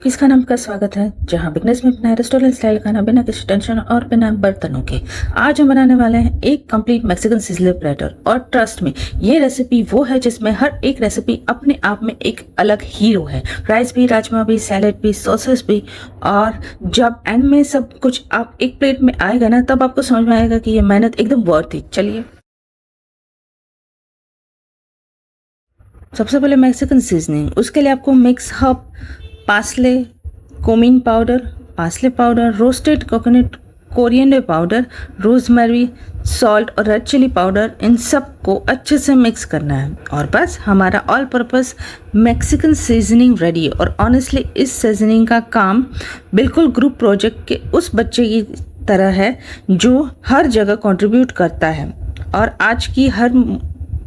किस खाना आपका स्वागत है, जहां बिगनेस में बनाए रेस्टोरेंट स्टाइल खाना बिना किसी टेंशन और बिना बर्तनों के। आज हम बनाने वाले हैं एक कंप्लीट मैक्सिकन सिजलर प्लेटर। और ट्रस्ट में ये रेसिपी वो है जिसमें हर एक रेसिपी अपने आप में एक अलग हीरो है। राइस भी, राजमा भी, सैलेड भी, सॉसेस भी। और जब एंड में सब कुछ आप एक प्लेट में आएगा ना, तब आपको समझ में आएगा कि ये मेहनत एकदम वर्थ इट। चलिए, सबसे पहले मैक्सिकन सीजनिंग। उसके लिए आपको mix herb, parsley, coming powder, parsley powder, roasted coconut, coriander powder, rosemary, salt और रेड चिली पाउडर, इन सब को अच्छे से मिक्स करना है। और बस हमारा all purpose Mexican seasoning ready है। और ऑनेस्टली इस सीजनिंग का काम बिल्कुल ग्रुप प्रोजेक्ट के उस बच्चे की तरह है जो हर जगह कंट्रीब्यूट करता है। और आज की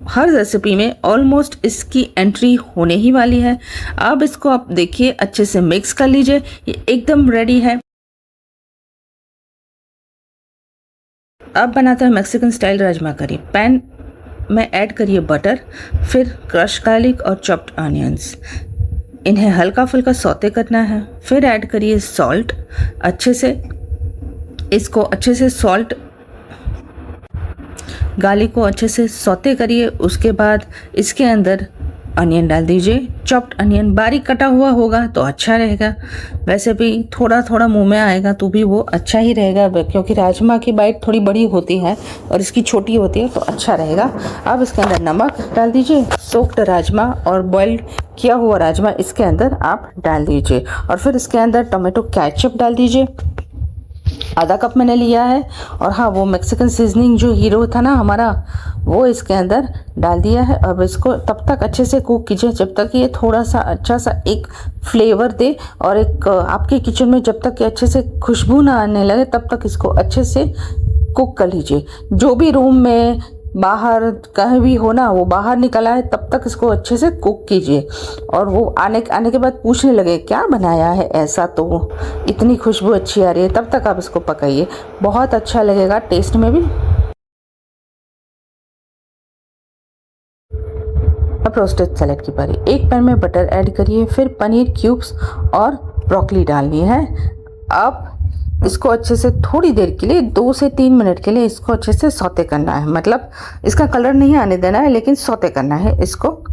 हर रेसिपी में ऑलमोस्ट इसकी एंट्री होने ही वाली है। अब इसको आप देखिए, अच्छे से मिक्स कर लीजिए, ये एकदम रेडी है। अब बनाते हैं मैक्सिकन स्टाइल राजमा करी। पैन में ऐड करिए बटर, फिर क्रश गार्लिक और चॉप्ड ऑनियंस। इन्हें हल्का फुल्का सौते करना है। फिर ऐड करिए सॉल्ट। अच्छे से सॉल्ट गार्लिक को अच्छे से सौते करिए। उसके बाद इसके अंदर अनियन डाल दीजिए। चॉप्ड अनियन बारीक कटा हुआ होगा तो अच्छा रहेगा। वैसे भी थोड़ा थोड़ा मुंह में आएगा तो भी वो अच्छा ही रहेगा, क्योंकि राजमा की बाइट थोड़ी बड़ी होती है और इसकी छोटी होती है, तो अच्छा रहेगा। अब इसके अंदर नमक डाल दीजिए। सोक्ड राजमा और बॉइल्ड किया हुआ राजमा इसके अंदर आप डाल दीजिए। और फिर इसके अंदर टोमेटो केचप डाल दीजिए, आधा कप मैंने लिया है। और हाँ, वो मैक्सिकन सीजनिंग जो हीरो था ना हमारा, वो इसके अंदर डाल दिया है। अब इसको तब तक अच्छे से कुक कीजिए जब तक ये थोड़ा सा अच्छा सा एक फ्लेवर दे। और एक आपके किचन में जब तक अच्छे से खुशबू ना आने लगे तब तक इसको अच्छे से कुक कर लीजिए। जो भी रूम में, बाहर कहीं भी हो ना, वो बाहर निकल आए तब तक इसको अच्छे से कुक कीजिए। और वो आने के बाद पूछने लगे क्या बनाया है ऐसा, तो इतनी खुशबू अच्छी आ रही है, तब तक आप इसको पकाइए। बहुत अच्छा लगेगा टेस्ट में भी। अब रोस्टेड सैलेड की बारी। एक पैन में बटर ऐड करिए, फिर पनीर क्यूब्स और ब्रोकली डालनी है। अब इसको अच्छे से थोड़ी देर के लिए, 2 से 3 मिनट के लिए इसको अच्छे से सौते करना है। मतलब इसका कलर नहीं आने देना है, लेकिन सौते करना है इसको।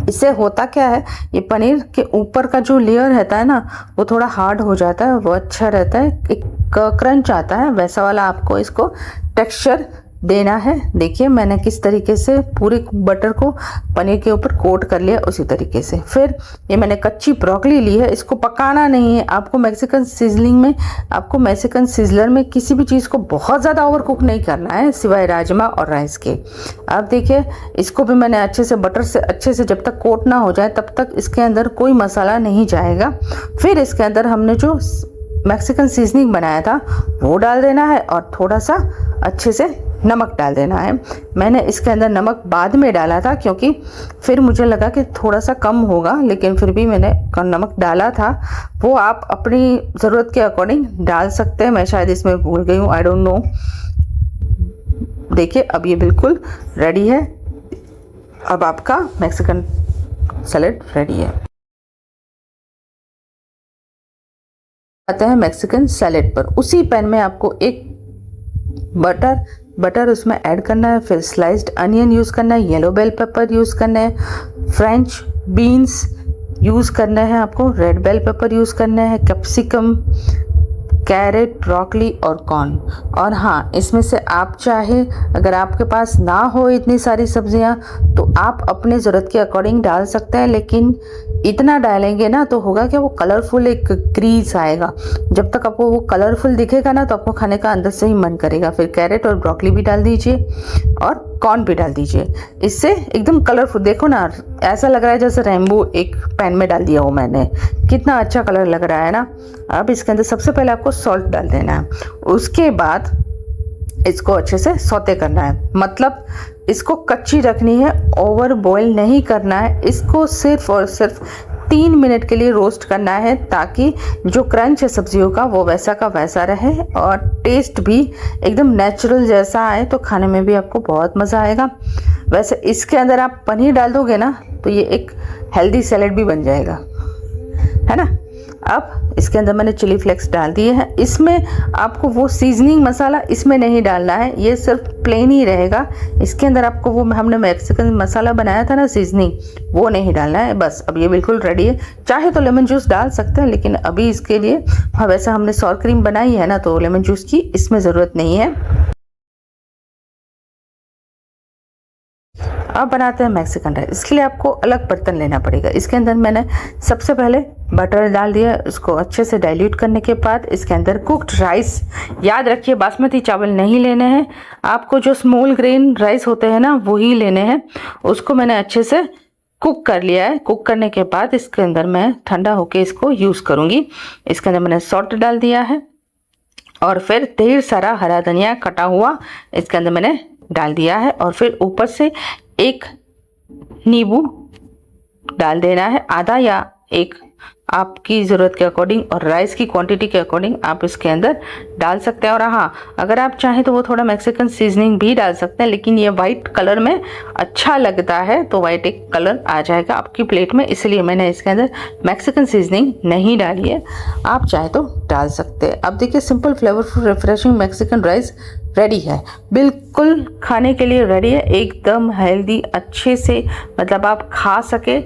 इससे होता क्या है, ये पनीर के ऊपर का जो लेयर रहता है ना, वो थोड़ा हार्ड हो जाता है, वो अच्छा रहता है, एक क्रंच आता है, वैसा वाला आपको इसको टेक्सचर देना है। देखिए मैंने किस तरीके से पूरे बटर को पनीर के ऊपर कोट कर लिया, उसी तरीके से। फिर ये मैंने कच्ची ब्रोकली ली है, इसको पकाना नहीं है आपको। मैक्सिकन सिजलर में किसी भी चीज़ को बहुत ज़्यादा ओवर कुक नहीं करना है, सिवाय राजमा और राइस के। अब देखिए, इसको भी मैंने अच्छे से बटर से अच्छे से जब तक कोट ना हो जाए तब तक इसके अंदर कोई मसाला नहीं जाएगा। फिर इसके अंदर हमने जो मैक्सिकन सीजनिंग बनाया था वो डाल देना है और थोड़ा सा अच्छे से नमक डाल देना है। मैंने इसके अंदर नमक बाद में डाला था क्योंकि फिर मुझे लगा कि थोड़ा सा कम होगा, लेकिन फिर भी मैंने नमक डाला था। वो आप अपनी ज़रूरत के अकॉर्डिंग डाल सकते हैं। मैं शायद इसमें भूल गई हूँ, आई डोंट नो। देखिए अब ये बिल्कुल रेडी है। अब आपका मैक्सिकन सैलेड रेडी है। आते हैं मैक्सिकन सैलेड पर। उसी पैन में आपको एक बटर उसमें ऐड करना है। फिर स्लाइस्ड अनियन यूज़ करना है, येलो बेल पेपर यूज़ करना है, फ्रेंच बीन्स यूज़ करना है आपको, रेड बेल पेपर यूज़ करना है, कैप्सिकम, कैरेट, ब्रोकली और कॉर्न। और हाँ, इसमें से आप चाहे, अगर आपके पास ना हो इतनी सारी सब्जियां, तो आप अपने ज़रूरत के अकॉर्डिंग डाल सकते हैं। लेकिन इतना डालेंगे ना तो होगा कि वो कलरफुल एक क्रीज आएगा। जब तक आपको वो कलरफुल दिखेगा ना तो आपको खाने का अंदर से ही मन करेगा। फिर कैरेट और ब्रोकली भी डाल दीजिए और कॉर्न भी डाल दीजिए। इससे एकदम कलरफुल, देखो ना, ऐसा लग रहा है जैसे रेनबो एक पैन में डाल दिया हो मैंने। कितना अच्छा कलर लग रहा है ना। अब इसके अंदर सबसे पहले आपको सॉल्ट डाल देना है। उसके बाद इसको अच्छे से सौते करना है, मतलब इसको कच्ची रखनी है, ओवर बॉईल नहीं करना है। इसको सिर्फ और सिर्फ 3 मिनट के लिए रोस्ट करना है, ताकि जो क्रंच है सब्जियों का वो वैसा का वैसा रहे और टेस्ट भी एकदम नेचुरल जैसा आए, तो खाने में भी आपको बहुत मज़ा आएगा। वैसे इसके अंदर आप पनीर डाल दोगे ना तो ये एक हेल्दी सैलेड भी बन जाएगा, है ना। अब इसके अंदर मैंने चिली फ्लेक्स डाल दिए हैं। इसमें आपको वो सीजनिंग मसाला इसमें नहीं डालना है, ये सिर्फ प्लेन ही रहेगा। इसके अंदर आपको वो हमने मैक्सिकन मसाला बनाया था ना सीजनिंग, वो नहीं डालना है। बस अब ये बिल्कुल रेडी है। चाहे तो लेमन जूस डाल सकते हैं, लेकिन अभी इसके लिए वैसे हमने सॉर क्रीम बनाई है ना, तो लेमन जूस की इसमें ज़रूरत नहीं है। अब बनाते हैं मैक्सिकन राइस। इसके लिए आपको अलग बर्तन लेना पड़ेगा। इसके अंदर मैंने सबसे पहले बटर डाल दिया, उसको अच्छे से डाइल्यूट करने के बाद इसके अंदर कुक्ड राइस, याद रखिए बासमती चावल नहीं लेने हैं आपको, जो स्मॉल ग्रेन राइस होते हैं ना वही लेने हैं। उसको मैंने अच्छे से कुक कर लिया है। कुक करने के बाद इसके अंदर मैं ठंडा होके इसको यूज़ करूँगी। इसके अंदर मैंने सॉल्ट डाल दिया है और फिर ढेर सारा हरा धनिया कटा हुआ इसके अंदर मैंने डाल दिया है, और फिर ऊपर से एक नींबू डाल देना है, आधा या एक, आपकी ज़रूरत के अकॉर्डिंग और राइस की क्वांटिटी के अकॉर्डिंग आप इसके अंदर डाल सकते हैं। और हाँ, अगर आप चाहें तो वो थोड़ा मैक्सिकन सीजनिंग भी डाल सकते हैं, लेकिन ये वाइट कलर में अच्छा लगता है, तो वाइट एक कलर आ जाएगा आपकी प्लेट में, इसलिए मैंने इसके अंदर मैक्सिकन सीजनिंग नहीं डाली है। आप चाहे तो डाल सकते हैं। अब देखिए simple flavourful refreshing Mexican rice ready है, बिल्कुल खाने के लिए रेडी है, एकदम हेल्दी, अच्छे से मतलब आप खा सके।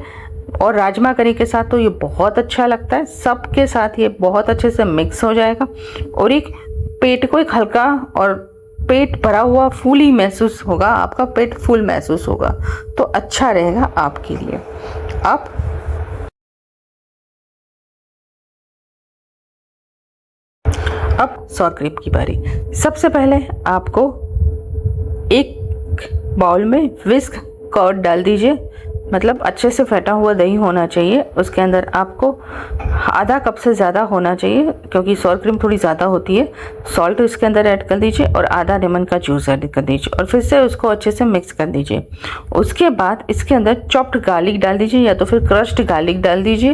और राजमा करी के साथ तो ये बहुत अच्छा लगता है, सबके साथ ये बहुत अच्छे से मिक्स हो जाएगा और एक पेट को एक हल्का और पेट भरा हुआ फुल ही महसूस होगा, आपका पेट फुल महसूस होगा, तो अच्छा रहेगा आपके लिए। अब सॉर क्रीम की बारी। सबसे पहले आपको एक बाउल में विस्क कर्ड डाल दीजिए, मतलब अच्छे से फेंटा हुआ दही होना चाहिए। उसके अंदर आपको आधा कप से ज़्यादा होना चाहिए, क्योंकि सॉर क्रीम थोड़ी ज़्यादा होती है। सॉल्ट इसके अंदर ऐड कर दीजिए और आधा लेमन का जूस ऐड कर दीजिए और फिर से उसको अच्छे से मिक्स कर दीजिए। उसके बाद इसके अंदर चॉप्ड गार्लिक डाल दीजिए या तो फिर क्रश्ड गार्लिक डाल दीजिए।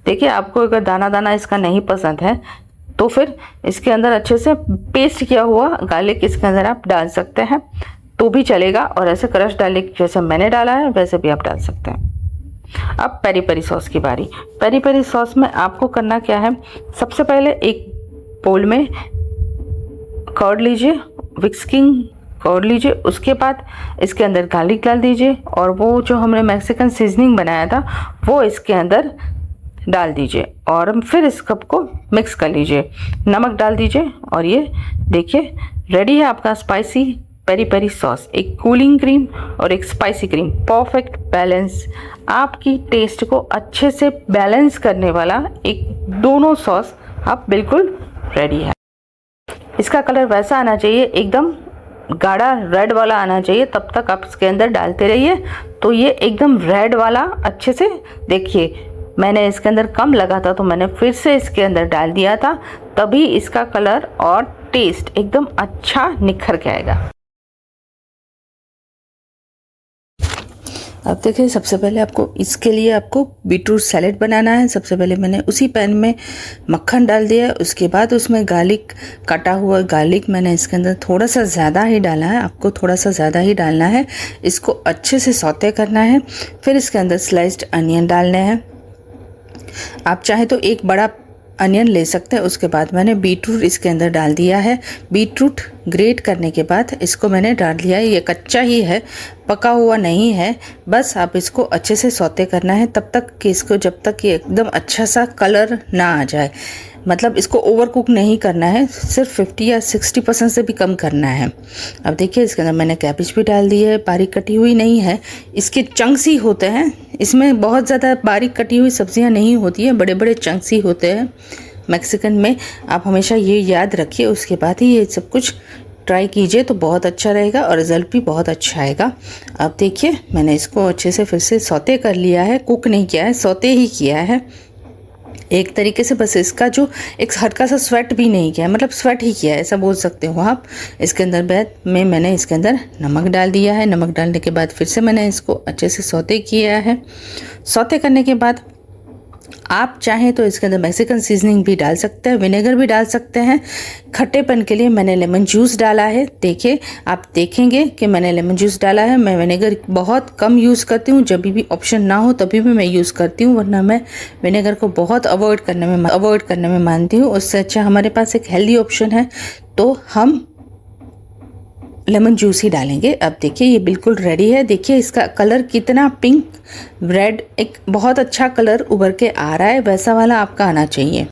देखिए आपको अगर दाना दाना इसका नहीं पसंद है तो फिर इसके अंदर अच्छे से पेस्ट किया हुआ गार्लिक इसके अंदर आप डाल सकते हैं तो भी चलेगा, और ऐसे क्रश गार्लिक जैसे मैंने डाला है वैसे भी आप डाल सकते हैं। अब पेरी पेरी सॉस की बारी। पेरी पेरी सॉस में आपको करना क्या है, सबसे पहले एक बोल में कर्ड लीजिए, विस्किंग कर्ड लीजिए। उसके बाद इसके अंदर गार्लिक डाल दीजिए और वो जो हमने मैक्सिकन सीजनिंग बनाया था वो इसके अंदर डाल दीजिए और फिर इस कप को मिक्स कर लीजिए। नमक डाल दीजिए और ये देखिए रेडी है आपका स्पाइसी पेरी पेरी सॉस। एक कूलिंग क्रीम और एक स्पाइसी क्रीम, परफेक्ट बैलेंस, आपकी टेस्ट को अच्छे से बैलेंस करने वाला एक दोनों सॉस आप बिल्कुल रेडी है। इसका कलर वैसा आना चाहिए, एकदम गाढ़ा रेड वाला आना चाहिए, तब तक आप इसके अंदर डालते रहिए। तो ये एकदम रेड वाला अच्छे से देखिए, मैंने इसके अंदर कम लगा था तो मैंने फिर से इसके अंदर डाल दिया था, तभी इसका कलर और टेस्ट एकदम अच्छा निखर के आएगा। अब देखिए सबसे पहले इसके लिए आपको बीटरूट सैलेड बनाना है। सबसे पहले मैंने उसी पैन में मक्खन डाल दिया, उसके बाद उसमें गार्लिक, कटा हुआ गार्लिक मैंने इसके अंदर थोड़ा सा ज़्यादा ही डाला है, आपको थोड़ा सा ज़्यादा ही डालना है। इसको अच्छे से सौते करना है। फिर इसके अंदर स्लाइस्ड अनियन डालने हैं, आप चाहे तो एक बड़ा अनियन ले सकते हैं। उसके बाद मैंने बीटरूट इसके अंदर डाल दिया है। बीटरूट ग्रेट करने के बाद इसको मैंने डाल दिया है। ये कच्चा ही है, पका हुआ नहीं है। बस आप इसको अच्छे से सौते करना है तब तक कि इसको, जब तक ये एकदम अच्छा सा कलर ना आ जाए, मतलब इसको ओवर कुक नहीं करना है, सिर्फ 50 या 60% से भी कम करना है। अब देखिए इसके अंदर मैंने कैबेज भी डाल दी है, बारीक कटी हुई नहीं है, इसके चंक्स ही होते हैं। इसमें बहुत ज़्यादा बारीक कटी हुई सब्जियां नहीं होती हैं, बड़े बड़े चंक्स ही होते हैं मैक्सिकन में, आप हमेशा ये याद रखिए। उसके बाद ही ये सब कुछ ट्राई कीजिए तो बहुत अच्छा रहेगा और रिज़ल्ट भी बहुत अच्छा आएगा। अब देखिए मैंने इसको अच्छे से फिर से सौते कर लिया है, कुक नहीं किया है, सौते ही किया है एक तरीके से। बस इसका जो एक हल्का सा स्वेट भी नहीं किया है, मतलब स्वेट ही किया है ऐसा बोल सकते हो आप। इसके अंदर बाद में मैंने इसके अंदर नमक डाल दिया है। नमक डालने के बाद फिर से मैंने इसको अच्छे से सौते किया है। सौते करने के बाद आप चाहें तो इसके अंदर मैक्सिकन सीजनिंग भी डाल सकते हैं, विनेगर भी डाल सकते हैं। खट्टेपन के लिए मैंने लेमन जूस डाला है। देखिए, आप देखेंगे कि मैंने लेमन जूस डाला है। मैं विनेगर बहुत कम यूज़ करती हूँ, जब भी ऑप्शन ना हो तभी भी मैं यूज़ करती हूँ, वरना मैं विनेगर को बहुत अवॉइड करने में मानती हूँ। उससे अच्छा हमारे पास एक हेल्दी ऑप्शन है, तो हम लेमन जूस ही डालेंगे। अब देखिए ये बिल्कुल रेडी है। देखिए इसका कलर कितना पिंक रेड, एक बहुत अच्छा कलर उभर के आ रहा है, वैसा वाला आपका आना चाहिए।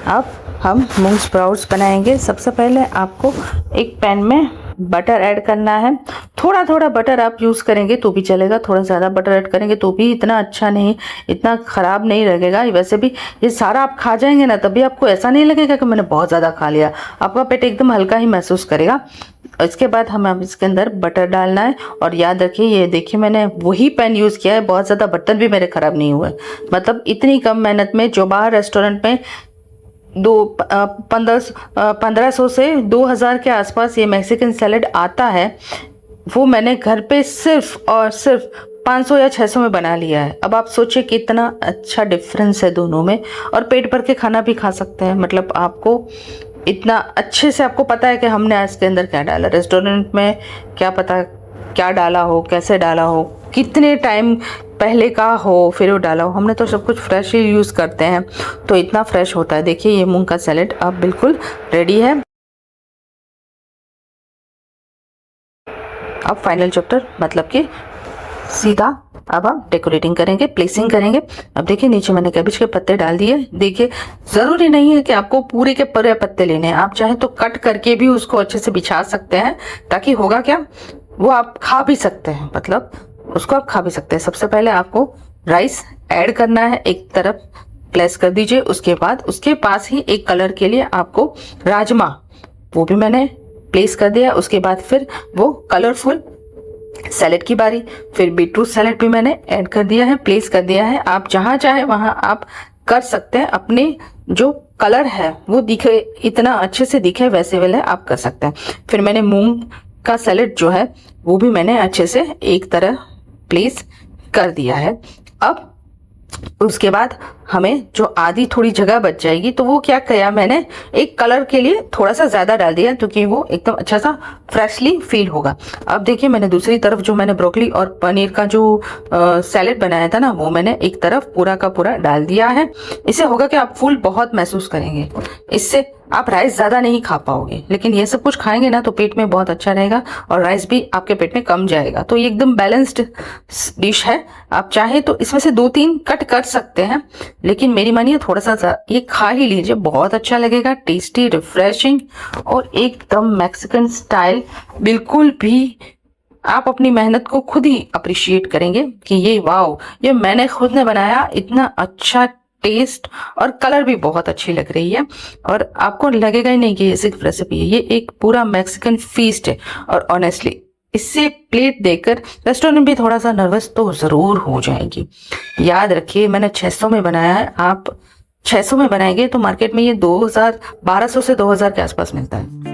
अब हम मूंग स्प्राउट्स बनाएंगे। सबसे पहले आपको एक पैन में बटर ऐड करना है। थोड़ा थोड़ा बटर आप यूज़ करेंगे तो भी चलेगा, थोड़ा ज़्यादा बटर ऐड करेंगे तो भी इतना अच्छा नहीं, इतना ख़राब नहीं लगेगा। वैसे भी ये सारा आप खा जाएंगे ना, तभी आपको ऐसा नहीं लगेगा कि मैंने बहुत ज़्यादा खा लिया। आपका पेट एकदम हल्का ही महसूस करेगा। इसके बाद हमें इसके अंदर बटर डालना है। और याद रखिए, ये देखिए मैंने वही पैन यूज़ किया है, बहुत ज़्यादा बर्तन भी मेरे ख़राब नहीं हुए। मतलब इतनी कम मेहनत में, जो बाहर रेस्टोरेंट में 1500 से 2000 के आसपास ये मैक्सिकन सैलेड आता है, वो मैंने घर पे सिर्फ और सिर्फ 500 या 600 में बना लिया है। अब आप सोचिए कितना अच्छा डिफरेंस है दोनों में। और पेट भर के खाना भी खा सकते हैं। मतलब आपको इतना अच्छे से आपको पता है कि हमने इसके अंदर क्या डाला। रेस्टोरेंट में क्या पता क्या डाला हो, कैसे डाला हो, कितने टाइम पहले का हो फिर वो डाला हो। हमने तो सब कुछ फ्रेश ही यूज़ करते हैं, तो इतना फ्रेश होता है। देखिए ये मूंग का सैलेड अब बिल्कुल रेडी है। अब फाइनल चैप्टर, मतलब कि सीधा अब हम डेकोरेटिंग करेंगे, प्लेसिंग करेंगे। अब देखिए नीचे मैंने कैबेज के पत्ते डाल दिए। देखिए ज़रूरी नहीं है कि आपको पूरे के पूरे पत्ते लेने हैं, आप चाहें तो कट करके भी उसको अच्छे से बिछा सकते हैं, ताकि होगा क्या, वो आप खा भी सकते हैं। मतलब उसको आप खा भी सकते हैं। सबसे पहले आपको राइस ऐड करना है, एक तरफ प्लेस कर दीजिए। उसके बाद उसके पास ही एक कलर के लिए आपको राजमा, वो भी मैंने प्लेस कर दिया। उसके बाद फिर वो कलरफुल सैलेड की बारी, फिर बीटरूट सैलेड भी मैंने ऐड कर दिया है, प्लेस कर दिया है। आप जहाँ चाहे वहाँ आप कर सकते हैं। अपने जो कलर है वो दिखे, इतना अच्छे से दिखे वैसे वाले आप कर सकते हैं। फिर मैंने मूंग का सैलेड जो है वो भी मैंने अच्छे से एक तरह प्लेस कर दिया है। अब उसके बाद हमें जो आधी थोड़ी जगह बच जाएगी, तो वो क्या किया मैंने, एक कलर के लिए थोड़ा सा ज़्यादा डाल दिया, क्योंकि वो एकदम अच्छा सा फ्रेशली फील होगा। अब देखिए मैंने दूसरी तरफ जो मैंने ब्रोकली और पनीर का जो सैलेड बनाया था ना, वो मैंने एक तरफ पूरा का पूरा डाल दिया है। इससे होगा कि आप फुल बहुत महसूस करेंगे। इससे आप राइस ज़्यादा नहीं खा पाओगे, लेकिन ये सब कुछ खाएंगे ना तो पेट में बहुत अच्छा रहेगा और राइस भी आपके पेट में कम जाएगा। तो ये एकदम बैलेंस्ड डिश है। आप चाहे तो इसमें से 2-3 कट कर सकते हैं, लेकिन मेरी मानिए थोड़ा सा ये खा ही लीजिए, बहुत अच्छा लगेगा, टेस्टी, रिफ्रेशिंग और एकदम मैक्सिकन स्टाइल। बिल्कुल भी आप अपनी मेहनत को खुद ही अप्रिशिएट करेंगे कि ये वाओ, ये मैंने खुद ने बनाया, इतना अच्छा टेस्ट और कलर भी बहुत अच्छी लग रही है। और आपको लगेगा ही नहीं कि ये सिर्फ रेसिपी है, ये एक पूरा मैक्सिकन फीस्ट है। और ऑनेस्टली इससे प्लेट देकर रेस्टोरेंट भी थोड़ा सा नर्वस तो ज़रूर हो जाएगी। याद रखिए मैंने 600 में बनाया है, आप 600 में बनाएंगे तो मार्केट में ये 1200 से 2000 के आसपास मिलता है।